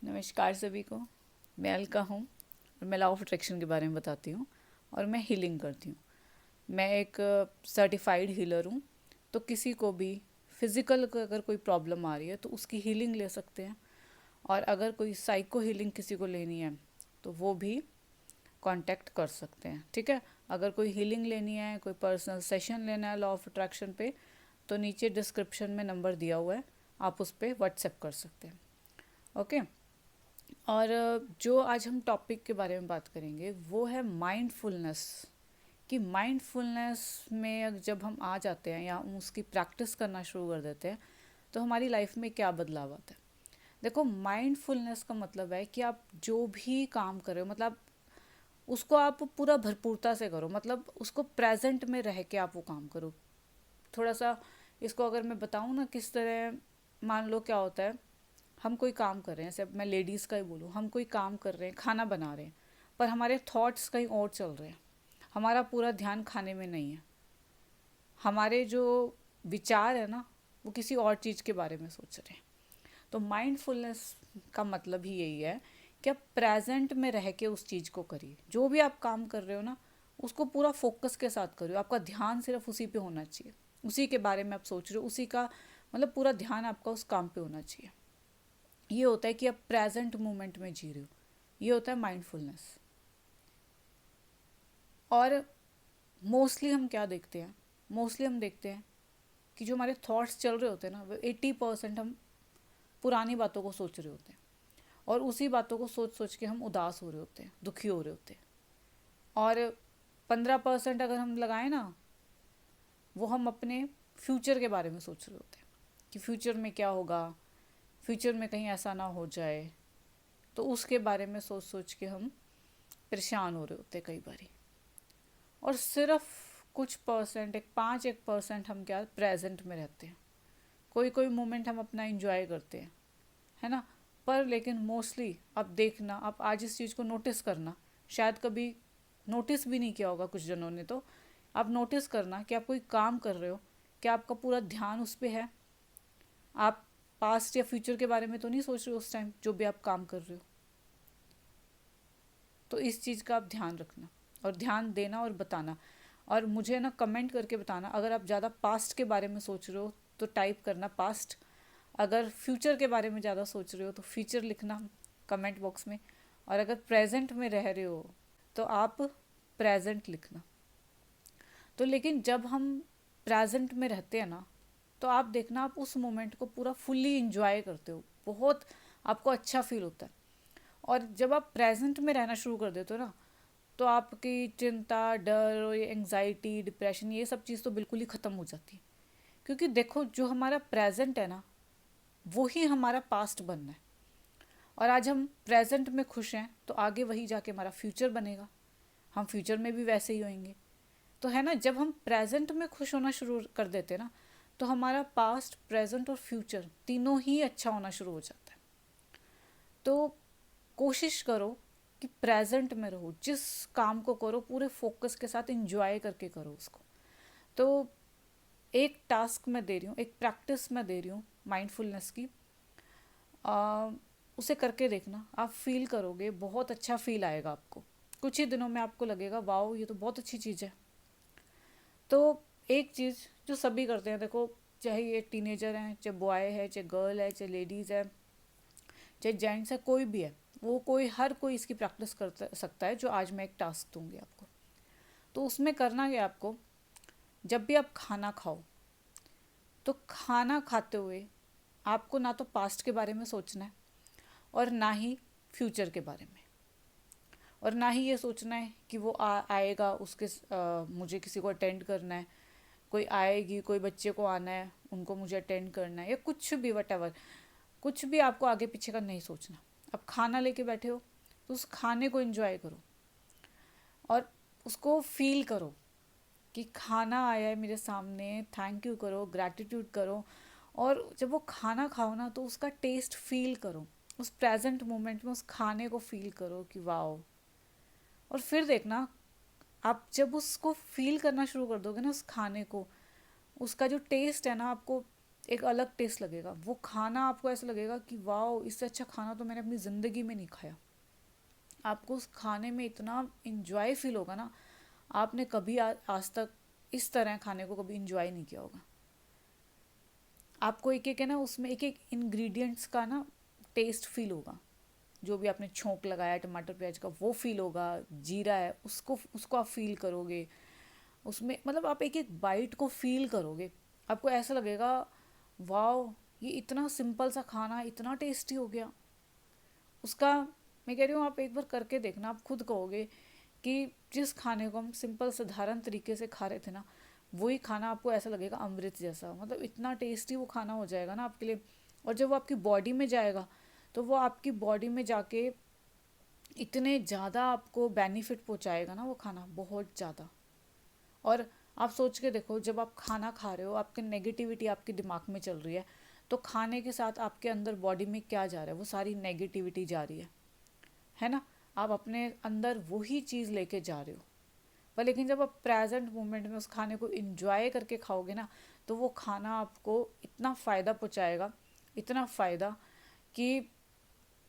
नमस्कार सभी को। मैं अलका हूँ और मैं लॉ ऑफ अट्रैक्शन के बारे में बताती हूँ और मैं हीलिंग करती हूँ। मैं एक सर्टिफाइड हीलर हूँ। तो किसी को भी फिज़िकल अगर कोई प्रॉब्लम आ रही है तो उसकी हीलिंग ले सकते हैं, और अगर कोई साइको हीलिंग किसी को लेनी है तो वो भी कांटेक्ट कर सकते हैं। ठीक है। अगर कोई हीलिंग लेनी है, कोई पर्सनल सेशन लेना है लॉ ऑफ अट्रैक्शन पे, तो नीचे डिस्क्रिप्शन में नंबर दिया हुआ है, आप उस पर व्हाट्सएप कर सकते हैं। ओके। और जो आज हम टॉपिक के बारे में बात करेंगे वो है माइंडफुलनेस। कि माइंडफुलनेस में जब हम आ जाते हैं या हम उसकी प्रैक्टिस करना शुरू कर देते हैं तो हमारी लाइफ में क्या बदलाव आता है। देखो, माइंडफुलनेस का मतलब है कि आप जो भी काम कर रहे हो, मतलब उसको आप पूरा भरपूरता से करो, मतलब उसको प्रेजेंट में रह के आप वो काम करो। थोड़ा सा इसको अगर मैं बताऊँ ना किस तरह, मान लो क्या होता है, हम कोई काम कर रहे हैं, जैसे मैं लेडीज़ का ही बोलूँ, हम कोई काम कर रहे हैं, खाना बना रहे हैं, पर हमारे थॉट्स कहीं और चल रहे हैं, हमारा पूरा ध्यान खाने में नहीं है, हमारे जो विचार है ना वो किसी और चीज़ के बारे में सोच रहे हैं। तो माइंडफुलनेस का मतलब ही यही है कि आप प्रेजेंट में रह के उस चीज़ को करिए। जो भी आप काम कर रहे हो ना, उसको पूरा फोकस के साथ करिए। आपका ध्यान सिर्फ उसी पे होना चाहिए, उसी के बारे में आप सोच रहे हो, उसी का मतलब पूरा ध्यान आपका उस काम पे होना चाहिए। ये होता है कि आप प्रेजेंट मोमेंट में जी रहे हो। ये होता है माइंडफुलनेस। और मोस्टली हम क्या देखते हैं, मोस्टली हम देखते हैं कि जो हमारे थॉट्स चल रहे होते हैं ना, वो 80% हम पुरानी बातों को सोच रहे होते हैं, और उसी बातों को सोच सोच के हम उदास हो रहे होते हैं, दुखी हो रहे होते हैं। और 15% अगर हम लगाएं ना, वो हम अपने फ्यूचर के बारे में सोच रहे होते हैं कि फ्यूचर में क्या होगा, फ्यूचर में कहीं ऐसा ना हो जाए। तो उसके बारे में सोच सोच के हम परेशान हो रहे होते हैं कई बारी। और सिर्फ कुछ परसेंट, एक 1% हम क्या प्रेजेंट में रहते हैं। कोई कोई मोमेंट हम अपना इंजॉय करते हैं, है ना। पर लेकिन मोस्टली आप देखना, आप आज इस चीज़ को नोटिस करना, शायद कभी नोटिस भी नहीं किया होगा कुछ जनों ने, तो आप नोटिस करना कि आप कोई काम कर रहे हो, क्या आपका पूरा ध्यान उस पर है। आप पास्ट या फ्यूचर के बारे में तो नहीं सोच रहे हो उस टाइम जो भी आप काम कर रहे हो। तो इस चीज़ का आप ध्यान रखना और ध्यान देना और बताना। और मुझे ना कमेंट करके बताना, अगर आप ज़्यादा पास्ट के बारे में सोच रहे हो तो टाइप करना पास्ट, अगर फ्यूचर के बारे में ज़्यादा सोच रहे हो तो फ्यूचर लिखना कमेंट बॉक्स में, और अगर प्रेजेंट में रह रहे हो तो आप प्रेजेंट लिखना। तो लेकिन जब हम प्रेजेंट में रहते हैं ना, तो आप देखना आप उस मोमेंट को पूरा फुल्ली इंजॉय करते हो, बहुत आपको अच्छा फील होता है। और जब आप प्रेजेंट में रहना शुरू कर देते हो ना, तो आपकी चिंता, डर और ये एंग्जाइटी, डिप्रेशन, ये सब चीज़ तो बिल्कुल ही ख़त्म हो जाती है। क्योंकि देखो, जो हमारा प्रेजेंट है ना, वो ही हमारा पास्ट बनना है। और आज हम प्रेजेंट में खुश हैं तो आगे वही जाके हमारा फ्यूचर बनेगा, हम फ्यूचर में भी वैसे ही होंगे। तो है ना, जब हम प्रेजेंट में खुश होना शुरू कर देते हैं ना, तो हमारा पास्ट, प्रेजेंट और फ्यूचर तीनों ही अच्छा होना शुरू हो जाता है। तो कोशिश करो कि प्रेजेंट में रहो, जिस काम को करो पूरे फोकस के साथ इंजॉय करके करो उसको। तो एक टास्क मैं दे रही हूँ, एक प्रैक्टिस मैं दे रही हूँ माइंडफुलनेस की। आ, उसे करके देखना, आप फील करोगे, बहुत अच्छा फील आएगा आपको। कुछ ही दिनों में आपको लगेगा वाओ, ये तो बहुत अच्छी चीज़ है। तो एक चीज़ जो सभी करते हैं, देखो, चाहे ये टीनेजर हैं, चाहे बॉय है, चाहे गर्ल है, चाहे लेडीज़ है, चाहे जेंट्स है, कोई भी है, वो कोई हर कोई इसकी प्रैक्टिस कर सकता है, जो आज मैं एक टास्क दूंगी आपको। तो उसमें करना क्या आपको, जब भी आप खाना खाओ, तो खाना खाते हुए आपको ना तो पास्ट के बारे में सोचना है, और ना ही फ्यूचर के बारे में, और ना ही ये सोचना है कि वो आएगा, उसके मुझे किसी को अटेंड करना है, कोई आएगी, कोई बच्चे को आना है, उनको मुझे अटेंड करना है, या कुछ भी वट एवर, कुछ भी आपको आगे पीछे का नहीं सोचना। अब खाना लेके बैठे हो तो उस खाने को एंजॉय करो, और उसको फील करो कि खाना आया है मेरे सामने, थैंक यू करो, ग्रैटिट्यूड करो। और जब वो खाना खाओ ना, तो उसका टेस्ट फील करो, उस प्रेजेंट मोमेंट में उस खाने को फील करो कि वाओ। और फिर देखना, आप जब उसको फील करना शुरू कर दोगे ना, उस खाने को, उसका जो टेस्ट है ना, आपको एक अलग टेस्ट लगेगा। वो खाना आपको ऐसा लगेगा कि वाह, इससे अच्छा खाना तो मैंने अपनी ज़िंदगी में नहीं खाया। आपको उस खाने में इतना इंजॉय फील होगा ना, आपने कभी आज तक इस तरह खाने को कभी इंजॉय नहीं किया होगा। आपको एक एक है ना, उसमें एक एक इंग्रेडिएंट्स का ना टेस्ट फील होगा। जो भी आपने छोंक लगाया टमाटर प्याज का, वो फील होगा। जीरा है, उसको उसको आप फील करोगे उसमें, मतलब आप एक एक बाइट को फील करोगे। आपको ऐसा लगेगा वाओ, ये इतना सिंपल सा खाना इतना टेस्टी हो गया। उसका, मैं कह रही हूँ, आप एक बार करके देखना, आप खुद कहोगे कि जिस खाने को हम सिंपल साधारण तरीके से खा रहे थे ना, वही खाना आपको ऐसा लगेगा अमृत जैसा। मतलब इतना टेस्टी वो खाना हो जाएगा ना आपके लिए। और जब वो आपकी बॉडी में जाएगा, तो वो आपकी बॉडी में जाके इतने ज़्यादा आपको बेनिफिट पहुँचाएगा ना वो खाना, बहुत ज़्यादा। और आप सोच के देखो, जब आप खाना खा रहे हो, आपकी नेगेटिविटी आपके दिमाग में चल रही है, तो खाने के साथ आपके अंदर बॉडी में क्या जा रहा है? वो सारी नेगेटिविटी जा रही है ना। आप अपने अंदर वही चीज़ लेके जा रहे हो। पर लेकिन जब आप प्रेजेंट मोमेंट में उस खाने को इंजॉय करके खाओगे ना, तो वो खाना आपको इतना फ़ायदा पहुँचाएगा, इतना फ़ायदा कि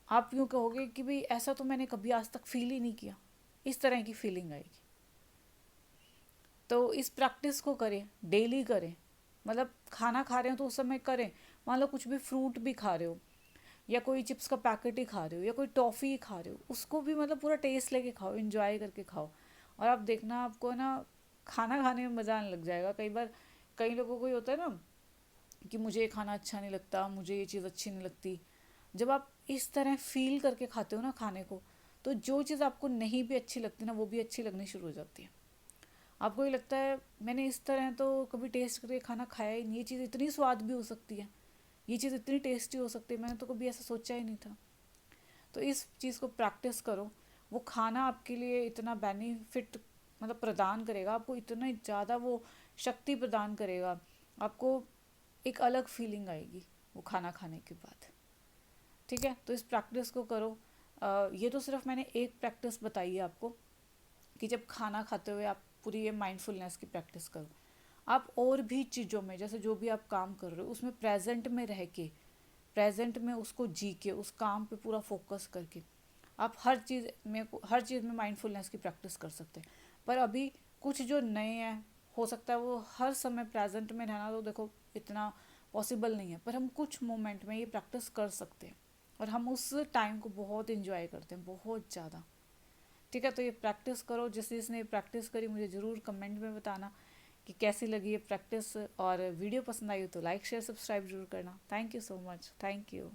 आप यूँ कहोगे कि भाई ऐसा तो मैंने कभी आज तक फील ही नहीं किया। इस तरह की फीलिंग आएगी। तो इस प्रैक्टिस को करें, डेली करें। मतलब खाना खा रहे हो तो उस समय करें। मान लो कुछ भी फ्रूट भी खा रहे हो, या कोई चिप्स का पैकेट ही खा रहे हो, या कोई टॉफ़ी ही खा रहे हो, उसको भी मतलब पूरा टेस्ट लेके खाओ, इंजॉय करके खाओ। और आप देखना, आपको ना खाना खाने में मज़ा आने लग जाएगा। कई बार कई लोगों को ही होता है ना कि मुझे ये खाना अच्छा नहीं लगता, मुझे ये चीज़ अच्छी नहीं लगती। जब आप इस तरह फील करके खाते हो ना खाने को, तो जो चीज़ आपको नहीं भी अच्छी लगती ना, वो भी अच्छी लगनी शुरू हो जाती है। आपको ये लगता है मैंने इस तरह तो कभी टेस्ट करके खाना खाया ही नहीं, ये चीज़ इतनी स्वाद भी हो सकती है, ये चीज़ इतनी टेस्टी हो सकती है, मैंने तो कभी ऐसा सोचा ही नहीं था। तो इस चीज़ को प्रैक्टिस करो। वो खाना आपके लिए इतना बेनिफिट मतलब प्रदान करेगा, आपको इतना ज़्यादा वो शक्ति प्रदान करेगा। आपको एक अलग फीलिंग आएगी वो खाना खाने के बाद। ठीक है, तो इस प्रैक्टिस को करो। ये तो सिर्फ मैंने एक प्रैक्टिस बताई है आपको, कि जब खाना खाते हुए आप पूरी ये माइंडफुलनेस की प्रैक्टिस करो। आप और भी चीज़ों में, जैसे जो भी आप काम कर रहे हो उसमें प्रेजेंट में रह के, प्रेजेंट में उसको जी के, उस काम पे पूरा फोकस करके आप हर चीज़ में माइंडफुलनेस की प्रैक्टिस कर सकते हैं। पर अभी कुछ जो नए हैं, हो सकता है वो हर समय प्रेजेंट में रहना, तो देखो इतना पॉसिबल नहीं है, पर हम कुछ मोमेंट में ये प्रैक्टिस कर सकते हैं। और हम उस टाइम को बहुत इंजॉय करते हैं, बहुत ज़्यादा। ठीक है, तो ये प्रैक्टिस करो। जिसने ये प्रैक्टिस करी, मुझे ज़रूर कमेंट में बताना कि कैसी लगी ये प्रैक्टिस। और वीडियो पसंद आई हो तो लाइक शेयर सब्सक्राइब जरूर करना। Thank you so much, thank you.